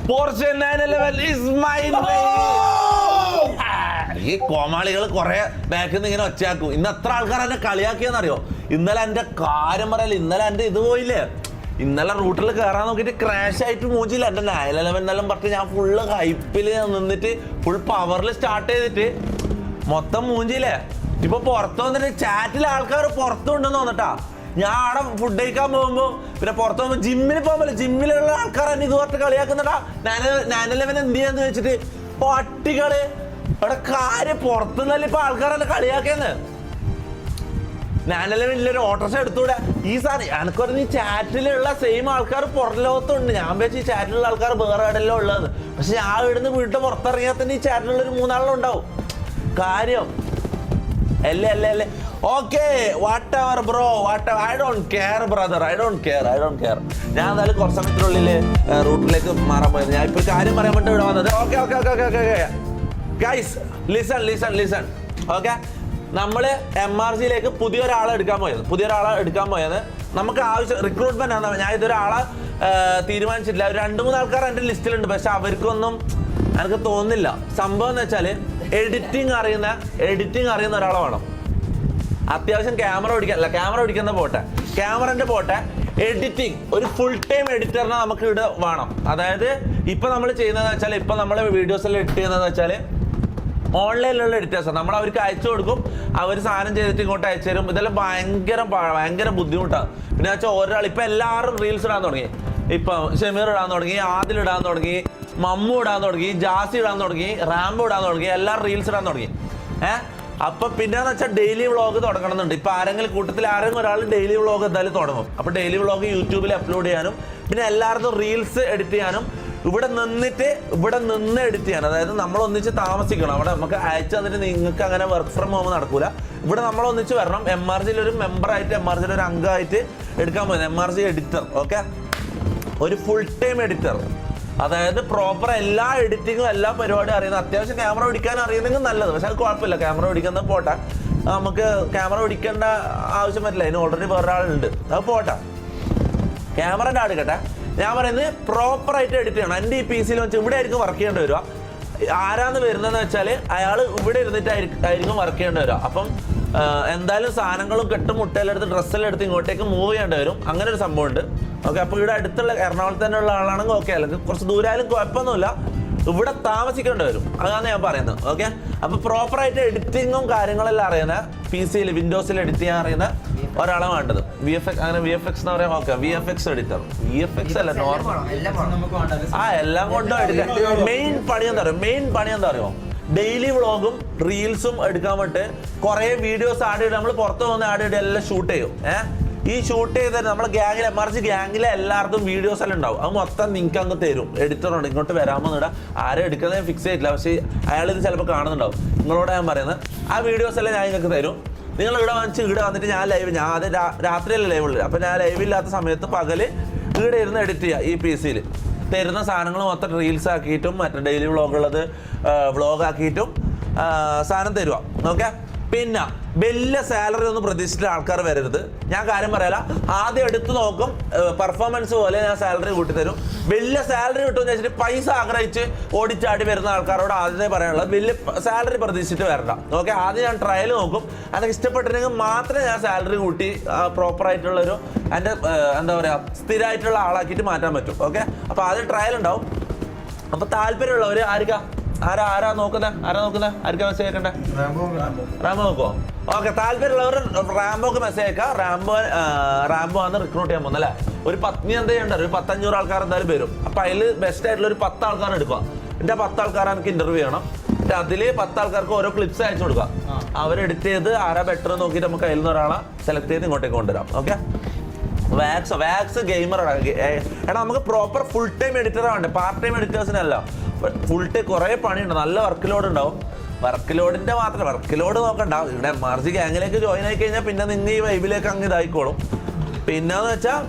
Porsche 911 is mine. ഈ കോമാളികൾ കുറെ ബാക്കിൽ നിന്ന് ഇങ്ങനെ ഒച്ചയാക്കും. ഇന്ന് എത്ര ആൾക്കാർ എന്നെ കളിയാക്കിയെന്നറിയോ? ഇന്നലെ എൻ്റെ കാര്യം പറയല്ലേ, ഇന്നലെ എൻ്റെ ഇത് പോയില്ലേ, ഇന്നലെ റൂട്ടിൽ കയറാൻ നോക്കിയിട്ട് ക്രാഷ് ആയിട്ട് മൂച്ചില്ല. എൻ്റെ 911 എന്നെല്ലാം പറഞ്ഞിട്ട് ഞാൻ ഫുള്ള് ഹൈപ്പിൽ നിന്നിട്ട് ഫുൾ പവറിൽ സ്റ്റാർട്ട് ചെയ്തിട്ട് മൊത്തം മൂഞ്ചില്ലേ. ഇപ്പൊ പുറത്ത് വന്നിട്ട് ചാറ്റിൽ ആൾക്കാർ പുറത്തുണ്ടെന്ന് തോന്നിട്ടാ. ഞാൻ അവിടെ ഫുഡ് കഴിക്കാൻ പോകുമ്പോൾ പിന്നെ പുറത്ത് പോകുമ്പോൾ ജിമ്മിന് പോകുമ്പോൾ ജിമ്മിലുള്ള ആൾക്കാർ എന്നെ ഇത് പറഞ്ഞിട്ട് കളിയാക്കുന്നുണ്ടാ. 911 എന്ത് ചെയ്യാന്ന് വെച്ചിട്ട് പട്ടികള് അവിടെ കാര്യം പുറത്തുനിന്നല്ല ഇപ്പൊ ആൾക്കാർ എന്നെ കളിയാക്കിയെന്ന്. 911 ഒരു ഓട്ടോറിക്ഷ എടുത്തൂടെ ഈ സാധനം എനക്ക് പറഞ്ഞ ഈ ചാറ്റിലുള്ള സെയിം ആൾക്കാർ പുറം ലോകത്തുണ്ട്. ഞാൻ വെച്ച് ഈ ചാറ്റിലുള്ള ആൾക്കാർ വേറെ എവിടെയല്ലോ ഉള്ളത്. പക്ഷെ ഞാൻ ഇവിടുന്ന് വീട്ടിൽ പുറത്തിറങ്ങിയാൽ തന്നെ ഈ ചാറ്റിലുള്ള ഒരു 3 ആളുണ്ടാവും. കാര്യം അല്ലേ അല്ലേ അല്ലേ. Okay what ever bro, what I don't care brother, I don't care. ഞാൻ എന്തായാലും കുറച്ച് സമയത്തിനുള്ളിൽ റൂട്ടിലേക്ക് മാറാൻ പോയത്. ഞാൻ ഇപ്പൊ കാര്യം പറയാൻ വേണ്ടി ഇവിടെ വന്നത്. Okay okay okay okay okay guys listen. Okay, നമ്മള് MRCയിലേക്ക് പുതിയൊരാളെ എടുക്കാൻ പോയത്. നമുക്ക് ആവശ്യം റിക്രൂട്ട്മെന്റ് ആണ്. ഞാൻ ഇതൊരാളെ തീരുമാനിച്ചിട്ടില്ല. 2-3 ആൾക്കാർ എൻ്റെ ലിസ്റ്റിലുണ്ട്. പക്ഷെ അവർക്കൊന്നും എനിക്ക് തോന്നുന്നില്ല. സംഭവം എന്ന് വെച്ചാൽ എഡിറ്റിംഗ് അറിയുന്ന ഒരാളെ വേണം. അത്യാവശ്യം ക്യാമറ ഓടിക്കുന്ന ക്യാമറന്റെ പോട്ടെ എഡിറ്റിംഗ് ഒരു ഫുൾ ടൈം എഡിറ്ററിനെ നമുക്ക് ഇവിടെ വേണം. അതായത് ഇപ്പൊ നമ്മൾ ചെയ്യുന്നതെന്ന് വെച്ചാൽ, ഇപ്പൊ നമ്മൾ വീഡിയോസെല്ലാം എഡിറ്റ് ചെയ്യുന്നതെന്ന് വെച്ചാൽ ഓൺലൈനിലുള്ള എഡിറ്റേഴ്സാണ്. നമ്മൾ അവർക്ക് അയച്ചു കൊടുക്കും, അവർ സാധനം ചെയ്തിട്ട് ഇങ്ങോട്ട് അയച്ചു തരും. ഇതെല്ലാം ഭയങ്കര ബുദ്ധിമുട്ടാണ്. പിന്നെ വെച്ചാൽ ഒരാൾ ഇപ്പൊ എല്ലാവരും റീൽസ് ഇടാൻ തുടങ്ങി. ഇപ്പൊ ഷമീർ ഇടാൻ തുടങ്ങി, ആദിൽ ഇടാൻ തുടങ്ങി, മമ്മു ഇടാൻ തുടങ്ങി, ജാസി ഇടാൻ തുടങ്ങി, റാംബോ ഇടാൻ തുടങ്ങി, എല്ലാവരും റീൽസ് ഇടാൻ തുടങ്ങി. അപ്പൊ പിന്നെന്ന് വെച്ചാൽ ഡെയിലി വ്ളോഗ് തുടങ്ങണമെന്നുണ്ട്. ഇപ്പൊ കൂട്ടത്തിൽ ആരെങ്കിലും ഒരാൾ ഡെയിലി വ്ളോഗ് എന്തായാലും തുടങ്ങും. അപ്പൊ ഡെയിലി വ്ളോഗ് യൂട്യൂബിൽ അപ്ലോഡ് ചെയ്യാനും പിന്നെ എല്ലാവർക്കും റീൽസ് എഡിറ്റ് ചെയ്യാനും ഇവിടെ നിന്ന് എഡിറ്റ് ചെയ്യാൻ. അതായത് നമ്മളൊന്നിച്ച് താമസിക്കണം. അവിടെ നമുക്ക് അയച്ചു തന്നിട്ട് നിങ്ങൾക്ക് അങ്ങനെ വർക്ക് ഫ്രം ഹോം നടക്കൂല. ഇവിടെ നമ്മളൊന്നിച്ച് വരണം. MRCയിൽ ഒരു മെമ്പറായിട്ട്, MRCയിൽ ഒരു അംഗമായിട്ട് എടുക്കാൻ പോകുന്നത് MRC എഡിറ്റർ. ഓക്കെ, ഒരു ഫുൾ ടൈം എഡിറ്റർ. അതായത് പ്രോപ്പർ എല്ലാ എഡിറ്റിങ്ങും എല്ലാ പരിപാടിയും അറിയുന്നത്. അത്യാവശ്യം ക്യാമറ ഓടിക്കാൻ അറിയുന്നെങ്കിൽ നല്ലത്. പക്ഷെ അത് കുഴപ്പമില്ല, ക്യാമറ ഓടിക്കുന്നത് പോട്ടെ. നമുക്ക് ക്യാമറ ഓടിക്കേണ്ട ആവശ്യം പറ്റില്ല, അതിന് ഓൾറെഡി വേറൊരാളുണ്ട്. അത് പോട്ടെ, ക്യാമറൻ്റെ എടുക്കട്ടെ. ഞാൻ പറയുന്നത് പ്രോപ്പറായിട്ട് എഡിറ്റ് ചെയ്യണം. എൻ്റെ ഈ PC-യിൽ വെച്ച് ഇവിടെ ആയിരിക്കും വർക്ക് ചെയ്യേണ്ടി വരിക. ആരാന്ന് വരുന്നതെന്ന് വെച്ചാൽ അയാൾ ഇവിടെ ഇരുന്നിട്ടായിരിക്കും വർക്ക് ചെയ്യേണ്ടി വരിക. അപ്പം എന്തായാലും സാധനങ്ങളും മുട്ടയിലെടുത്ത് ഡ്രസ്സെല്ലാം എടുത്ത് ഇങ്ങോട്ടേക്ക് മൂവ് ചെയ്യേണ്ടി വരും. അങ്ങനെ ഒരു സംഭവം ഉണ്ട്. ഓക്കെ, അപ്പോൾ ഇവിടെ അടുത്തുള്ള എറണാകുളത്ത് തന്നെ ഉള്ള ആളാണെങ്കിൽ ഓക്കെ, അല്ലെങ്കിൽ കുറച്ച് ദൂരമായാലും കുഴപ്പമൊന്നുമില്ല, ഇവിടെ താമസിക്കേണ്ടി വരും. അതാണ് ഞാൻ പറയുന്നത്. ഓക്കെ, അപ്പോൾ പ്രോപ്പറായിട്ട് എഡിറ്റിങ്ങും കാര്യങ്ങളെല്ലാം അറിയുന്ന PC-യിൽ വിൻഡോസിൽ എഡിറ്റ് ചെയ്യാൻ അറിയുന്ന ഒരാളെ വേണ്ടത്. VFX എന്ന് പറയാം. Okay, VFX editor. VFX അല്ല, നോർമൽ എല്ലാം കൊണ്ടും എഡിറ്റർ. മെയിൻ പണി എന്താ പറയുമോ, ഡെയിലി വ്ളോഗും റീൽസും എടുക്കാൻ വേണ്ടി കുറേ വീഡിയോസ് ആഡ് ചെയ്ത് നമ്മൾ പുറത്ത് പോകുന്ന ആഡ് ചെയ്ത് എല്ലാം ഷൂട്ട് ചെയ്യും. ഈ ഷൂട്ട് ചെയ്ത് നമ്മളെ ഗ്യാങ്ങിലെ MRC ഗ്യാങ്ങിലെ എല്ലാവർക്കും വീഡിയോസ് എല്ലാം ഉണ്ടാവും. അത് മൊത്തം നിങ്ങൾക്ക് അങ്ങ് തരും. എഡിറ്ററുണ്ട്, ഇങ്ങോട്ട് വരാമോ എന്നിടാ. ആരും എടുക്കുന്നത് ഫിക്സ് ചെയ്തിട്ടില്ല, പക്ഷേ അയാളിത് ചിലപ്പോൾ കാണുന്നുണ്ടാവും. നിങ്ങളോട് ഞാൻ പറയുന്നത് ആ വീഡിയോസ് എല്ലാം ഞാൻ നിങ്ങൾക്ക് തരും. നിങ്ങൾ ഇവിടെ വന്നിട്ട് ഞാൻ അത് രാത്രിയല്ലേ ലൈവുള്ളത്. അപ്പോൾ ഞാൻ ലൈവില്ലാത്ത സമയത്ത് പകല് ഇവിടെ ഇരുന്ന് എഡിറ്റ് ചെയ്യുക. ഈ PC-യിൽ തരുന്ന സാധനങ്ങൾ മൊത്തം റീൽസ് ആക്കിയിട്ടും മറ്റേ ഡെയിലി വ്ളോഗുള്ളത് വ്ളോഗാക്കിയിട്ടും സാധനം തരുക. ഓക്കെ, പിന്നെ വലിയ സാലറി ഒന്നും പ്രതീക്ഷിച്ചിട്ട് ആൾക്കാർ വരരുത്. ഞാൻ കാര്യം പറയാല, ആദ്യം എടുത്തു നോക്കും, പെർഫോമൻസ് പോലെ ഞാൻ സാലറി കൂട്ടി തരും. വലിയ സാലറി കിട്ടുമെന്ന് വെച്ചിട്ട് പൈസ ആഗ്രഹിച്ച് ഓടിച്ചാടി വരുന്ന ആൾക്കാരോട് ആദ്യമേ പറയാനുള്ളത് വലിയ സാലറി പ്രതീക്ഷിച്ചിട്ട് വരണ്ട. ഓക്കെ, ആദ്യം ഞാൻ ട്രയൽ നോക്കും. എനിക്ക് ഇഷ്ടപ്പെട്ടിട്ടുണ്ടെങ്കിൽ മാത്രമേ ഞാൻ സാലറി കൂട്ടി പ്രോപ്പറായിട്ടുള്ളൊരു എൻ്റെ എന്താ പറയുക സ്ഥിരമായിട്ടുള്ള ആളാക്കിയിട്ട് മാറ്റാൻ പറ്റും. ഓക്കെ, അപ്പോൾ ആദ്യം ട്രയൽ ഉണ്ടാവും. അപ്പോൾ താല്പര്യമുള്ളവർ ആരാ നോക്കുന്നത് ആർക്കാ മെസ്സേജ് അയക്കണ്ടേ? റാംബോ നോക്കുമോ? ഓക്കെ, താല്പര്യമുള്ളവർ റാംബോക്ക് മെസ്സേജ് അയക്കാം. റാംബോ ആണ് റിക്രൂട്ട് ചെയ്യാൻ പോകുന്നത് അല്ലേ. ഒരു 1500 ആൾക്കാർ എന്തായാലും വരും. അപ്പം അതിൽ ബെസ്റ്റ് ആയിട്ടുള്ള ഒരു 10 ആൾക്കാർ എടുക്കുക. എൻ്റെ 10 ആൾക്കാരെ എനിക്ക് ഇന്റർവ്യൂ ചെയ്യണം. അതിൽ 10 ആൾക്കാർക്ക് ഓരോ ക്ലിപ്സ് അയച്ചു കൊടുക്കുക. അവർ എഡിറ്റ് ചെയ്ത് ആരാ ബെറ്റർ നോക്കിയിട്ട് നമുക്ക് അതിൽ നിന്ന് ഒരാളെ സെലക്ട് ചെയ്ത് ഇങ്ങോട്ടേക്ക് കൊണ്ടുവരാം. ഓക്കെ, വാക്സ് ഗെയിമർ എടാ, നമുക്ക് പ്രോപ്പർ ഫുൾ ടൈം എഡിറ്റർ വേണ്ടേ, പാർട്ട് ടൈം എഡിറ്റേഴ്സിനല്ല. ഫുൾ ടൈം കുറേ പണിയുണ്ട്, നല്ല വർക്ക് ലോഡ് ഉണ്ടാവും. വർക്ക് ലോഡ് നോക്കണ്ട. ഇവിടെ MRC ഗ്യാങ്ങിലേക്ക് ജോയിൻ ആയി കഴിഞ്ഞാൽ പിന്നെ നിങ്ങൾ ഈ വൈബിലേക്ക് അങ്ങ് ഇതായിക്കോളും. പിന്നെന്ന് വെച്ചാൽ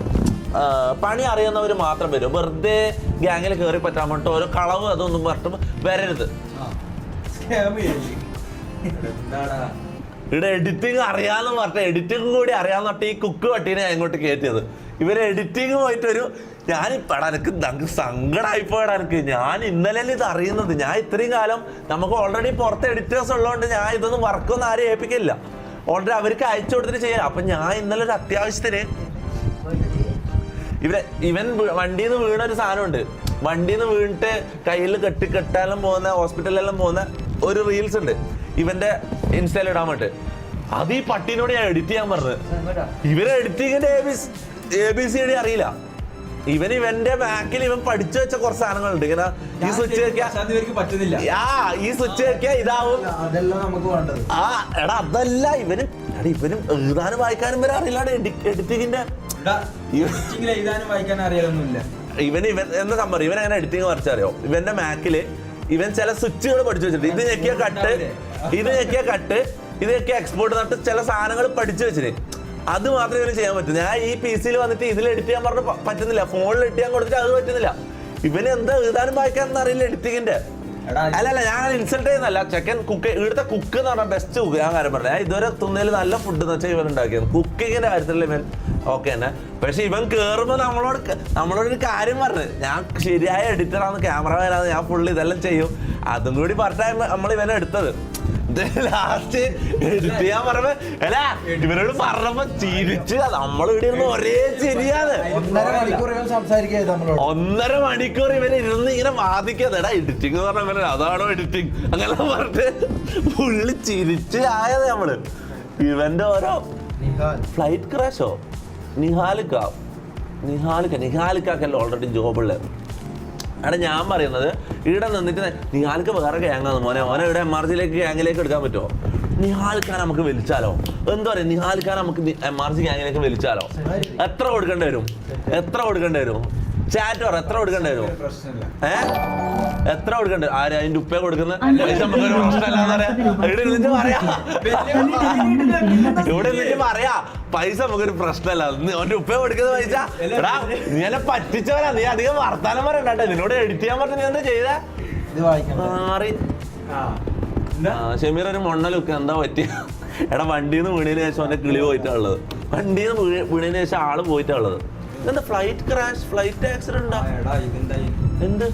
പണി അറിയുന്നവർ മാത്രം വരും. വെറുതെ ഗ്യാങ്ങിൽ കയറി പറ്റാൻ വേണ്ടിട്ട് ഓരോ കളവ് അതൊന്നും പറഞ്ഞിട്ട് വരരുത്. ഇവിടെ എഡിറ്റിംഗ് അറിയാന്ന് പറഞ്ഞ എഡിറ്റിംഗ് കൂടി അറിയാന്ന് പറഞ്ഞിട്ട് ഈ കുക്ക് പട്ടീനെ ഞാൻ ഇങ്ങോട്ട് കയറ്റിയത്. ഇവര് എഡിറ്റിങ് പോയിട്ടൊരു ഞാനിപ്പടാ എനിക്ക് സങ്കടമായിപ്പോടാ എനിക്ക്. ഞാൻ ഇന്നലെ ഇത് അറിയുന്നത്. ഞാൻ ഇത്രയും കാലം നമുക്ക് ഓൾറെഡി പുറത്ത് എഡിറ്റേഴ്സ് ഉള്ളതുകൊണ്ട് ഞാൻ ഇതൊന്നും വർക്കൊന്നും ആരും ഏൽപ്പിക്കില്ല. ഓൾറെഡി അവർക്ക് അയച്ചു കൊടുത്തിട്ട് ചെയ്യാം. അപ്പം ഞാൻ ഇന്നലെ ഒരു അത്യാവശ്യത്തിന് ഇവൻ വണ്ടിയിൽ നിന്ന് വീണൊരു സാധനമുണ്ട്. വണ്ടിയിൽ നിന്ന് വീണിട്ട് കയ്യിൽ കെട്ടാനും പോകുന്ന ഹോസ്പിറ്റലിലെല്ലാം പോകുന്ന ഒരു റീൽസ് ഉണ്ട് ഇവന്റെ ഇൻസ്റ്റയിൽ ഇടാൻ വേണ്ടി. അത് ഈ പട്ടീനോട് ഞാൻ എഡിറ്റ് ചെയ്യാൻ പറഞ്ഞത്. ഇവരെ എഡിറ്റിങ്ങിന്റെ ABCD അറിയില്ല. ഇവന്റെ ബാക്കിൽ ഇവൻ പഠിച്ചു വെച്ച കുറച്ച് സാധനങ്ങളുണ്ട്. ഇങ്ങനെ ഈ സ്വിച്ച് പറ്റുന്നില്ല, ഈ സ്വിച്ച് വെക്കാ ഇതാവും. എടാ അതല്ല ഇവനും എഴുതാനും വായിക്കാനും വരെ അറിയില്ല എഡിറ്റിങ്ങിന്റെ. ഇവൻ എന്താ സംഭവം, ഇവൻ അങ്ങനെ എഡിറ്റിങ് വരച്ചറിയോ? ഇവന്റെ മാക്കില് ഇവൻ ചില സ്വിച്ചുകൾ പഠിച്ചു വെച്ചിട്ട് ഇത് ഞെക്കിയ കട്ട്, ഇത് ഞെക്കിയ കട്ട്, ഇത് ഞെക്കിയ എക്സ്പോർട്ട് എന്നിട്ട് ചില സാധനങ്ങൾ പഠിച്ചു വെച്ചിട്ട് അത് മാത്രമേ ഇവന് ചെയ്യാൻ പറ്റൂ. ഞാൻ ഈ PC വന്നിട്ട് ഇതിൽ എഡിറ്റ് ചെയ്യാൻ പറഞ്ഞ് പറ്റുന്നില്ല. ഫോണിൽ എഡിറ്റ് ചെയ്യാൻ കൊടുത്തിട്ട് അത് പറ്റുന്നില്ല. ഇവന് എന്താ എഴുതാനും വായിക്കാനൊന്നും അറിയില്ല എഡിറ്റിങ്ങിന്റെ. അല്ലല്ല ഞാൻ ഇൻസൾട്ട് ചെയ്യുന്നല്ല. ചെക്കൻ ഇവിടുത്തെ കുക്ക് എന്ന് പറഞ്ഞാൽ ബെസ്റ്റ് കുക്ക്. ഞാൻ കാര്യം പറഞ്ഞത് ഇതുവരെ തിന്നതിൽ നല്ല ഫുഡ് എന്ന് വെച്ചാൽ ഇവൻ ഉണ്ടാക്കിയത്. കുക്കിങ്ങിന്റെ കാര്യത്തിൽ ഇവൻ ഓക്കെ തന്നെ. പക്ഷെ ഇവൻ കേറുമ്പോ നമ്മളോടൊരു കാര്യം പറഞ്ഞു, ഞാൻ ശരിയായ എഡിറ്ററാണ്, ക്യാമറമാനാണ്, ഞാൻ ഫുള്ള് ഇതെല്ലാം ചെയ്യും. അതും കൂടി പറഞ്ഞാൽ നമ്മൾ ഇവനെ എടുത്തത്. ലാസ്റ്റ് എഡിറ്റ് ചെയ്യാൻ പറഞ്ഞപ്പോ അല്ല ഇവരോട് പറഞ്ഞപ്പോ ചിരിച്ച് നമ്മളിവിടെ ഇരുന്ന് ഒരേ ചിരിയാണ്. 1.5 മണിക്കൂർ ഇവന് ഇരുന്ന് ഇങ്ങനെ വാദിക്കാതെ എടാ എഡിറ്റിംഗ് എന്ന് പറഞ്ഞ അതാണോ എഡിറ്റിംഗ് അങ്ങനെ പറഞ്ഞിട്ട് പുള്ളി ചിരിച്ച് ആയത് നമ്മള്. ഇവന്റെ ഓരോ ഫ്ലൈറ്റ് ക്രാഷോ നിഹാലിക്കല്ലേ ഓൾറെഡി ജോബുള്ളത്. എടാ ഞാൻ പറയുന്നത് ഇവിടെ നിന്നിട്ട് നിഹാൽക്ക് വേറെ ഗ്യാങ്ങാണ് മോനെ ഇവിടെ MRGയിലേക്ക് ഗ്യാങ്ങിലേക്ക് എടുക്കാൻ പറ്റുമോ? നിഹാൽക്കാൻ നമുക്ക് വലിച്ചാലോ? എന്താ പറയാ, നിഹാൽക്കാൻ നമുക്ക് MRG ഗ്യാങ്ങിലേക്ക് വലിച്ചാലോ? എത്ര കൊടുക്കേണ്ടി വരും? ചാറ്റ് പറ, എത്ര കൊടുക്കേണ്ടി വരും? എത്ര കൊടുക്കണ്ടേ? ആര് അതിന്റെ ഉപ്പ കൊടുക്കുന്നത്? പൈസ നമുക്കൊരു പ്രശ്നമല്ലാന്ന് പറയാ. ഇവിടെ ഇരുന്നിട്ട് പറയാ പൈസ നമുക്കൊരു പ്രശ്നമല്ല. അവന്റെ ഉപ്പ കൊടുക്കുന്ന പൈസ എടാ നീ എന്നെ പറ്റിച്ചവരാ. നീ അധികം വർത്താനം പറയണ്ടേ. നിന്നോട് എഡിറ്റ് ചെയ്യാൻ പറഞ്ഞ നീ എന്താ ചെയ്ത? ഷമീർ ഒരു മൊണ്ണ ലുക്ക്. എന്താ പറ്റിയ? എടാ വണ്ടിന്ന് വീണതിന് ശേഷം അവന്റെ കിളി പോയിട്ടുള്ളത്. വണ്ടിന്ന് വീണതിന് ശേഷം ആള് പോയിട്ടുള്ളത്. എന്താ ഫ്ലൈറ്റ് ക്രാഷ്, ഫ്ലൈറ്റ് ആക്സിഡന്റ്? എന്ത്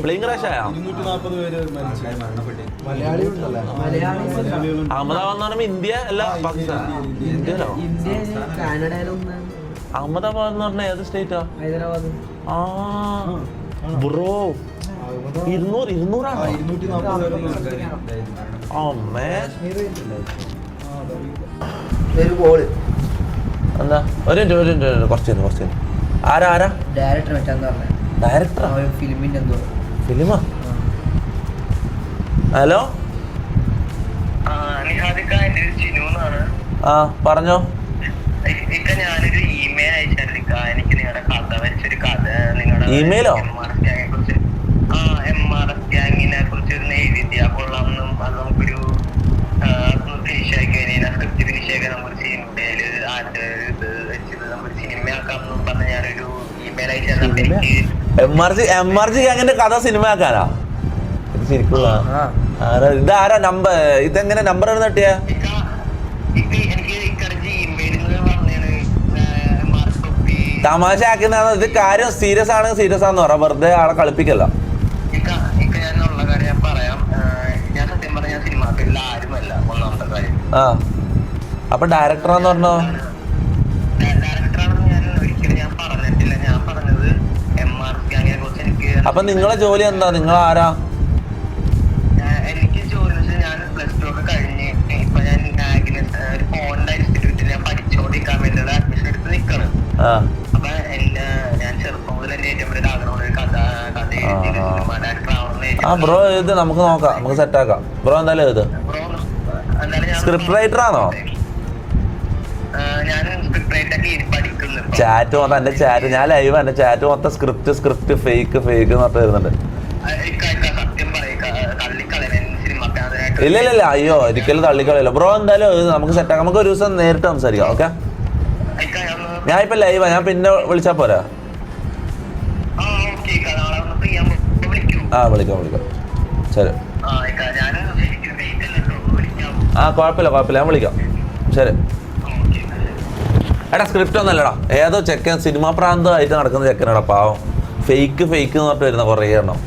പ്ലെയിൻ ക്രാഷ് ആയോ? അഹമ്മദാബാദ് എന്ന് പറയുമ്പോ ഇന്ത്യ അല്ല പാകിസ്ഥാൻ? ഇന്ത്യയിലോ? അഹമ്മദാബാദ് എന്ന് പറഞ്ഞ ഏത് സ്റ്റേറ്റാ? ആ ബ്രോ 200 എന്താ ഒരു കുറച്ച് ആരാ ഡയറക്ടർ ഫിലിമാ? ഹലോ ആ പറഞ്ഞോ. ഞാനൊരു ഇമെയിൽ അയച്ചാ എനിക്ക് നിങ്ങളുടെ കഥ വെച്ചൊരു കഥ ഇമെയിലോ? MRS ഗ്യാങ്ങിനെ കുറിച്ച് എഴുതിയ കൊള്ളാമെന്നും അത് നമുക്കൊരു ഫിനിഷ് ആക്കി സ്ക്രിപ്റ്റ് ഫിനിഷ് ആക്കി നമുക്ക് സിനിമയില് ഇത് വെച്ചത് നമുക്ക് സിനിമയാക്കാമെന്നും പറഞ്ഞ് ഞാനൊരു ഇമെയിൽ അയച്ചാൽ MRG ഗ്യാങ്ങിന്റെ കഥ സിനിമ ആക്കാനാ? ശരിക്കുള്ള ഇതാരാ നമ്പർ? ഇതെങ്ങനെ നമ്പർ കിട്ടിയ? തമാശ ആക്കുന്നതാണ് ഇത്. കാര്യം സീരിയസ് ആണെങ്കിൽ സീരിയസ് ആണെന്ന് പറയാം. വെറുതെ ആളെ കളിപ്പിക്കല്ല. ആ അപ്പൊ ഡയറക്ടറാന്ന് പറഞ്ഞോ? അപ്പൊ നിങ്ങളെ ജോലി എന്താ? നിങ്ങൾ ആരാ? എനിക്ക് ജോലി ഞാൻ പ്ലസ് 2 ഒക്കെ കഴിഞ്ഞ് ഇപ്പൊ ഞാൻ ഇൻസ്റ്റിറ്റ്യൂട്ടിൽ ഞാൻ പഠിച്ചോണ്ടിരിക്കാൻ വേണ്ടി അഡ്മിഷൻ എടുത്ത് നിൽക്കണം. അപ്പൊ ഞാൻ ചെറുപ്പം മുതൽ എന്റെ ഏറ്റവും വലിയ ആഗ്രഹം കഥ ബ്രോ ഇത് നമുക്ക് നോക്കാം, നമുക്ക് സെറ്റ് ആക്കാം. ബ്രോ എന്തായാലും ഇത് സ്ക്രിപ്റ്റ് റൈറ്റർ ആണോ? ചാറ്റ് മൊത്തം എന്റെ ചാറ്റ്, ഞാൻ ലൈവ് എന്റെ ചാറ്റ് മൊത്തം സ്ക്രിപ്റ്റ് ഫേക്ക് എന്ന് പറഞ്ഞിട്ട് വരുന്നുണ്ട്. ഇല്ല അയ്യോ ഒരിക്കലും തള്ളിക്കളയില്ല ബ്രോ. എന്തായാലും നമുക്ക് സെറ്റ് ആക്കാം. നമുക്ക് ഒരു ദിവസം നേരിട്ട് സംസാരിക്കാം. ഓക്കെ ഞാൻ ഇപ്പൊ ലൈവാ, ഞാൻ പിന്നെ വിളിച്ചാ പോരാ? ആ വിളിക്കാം ശരി. ആ കുഴപ്പമില്ല ഞാൻ വിളിക്കാം. ശരി. എടാ സ്ക്രിപ്റ്റ് ഒന്നല്ലടാ, ഏതോ ചെക്കൻ സിനിമാ പ്രാന്തമായിട്ട് നടക്കുന്ന ചെക്കനടാ, പാവം. ഫേക്ക് എന്ന് പറഞ്ഞിട്ട് വരുന്ന കുറേ എണ്ണം.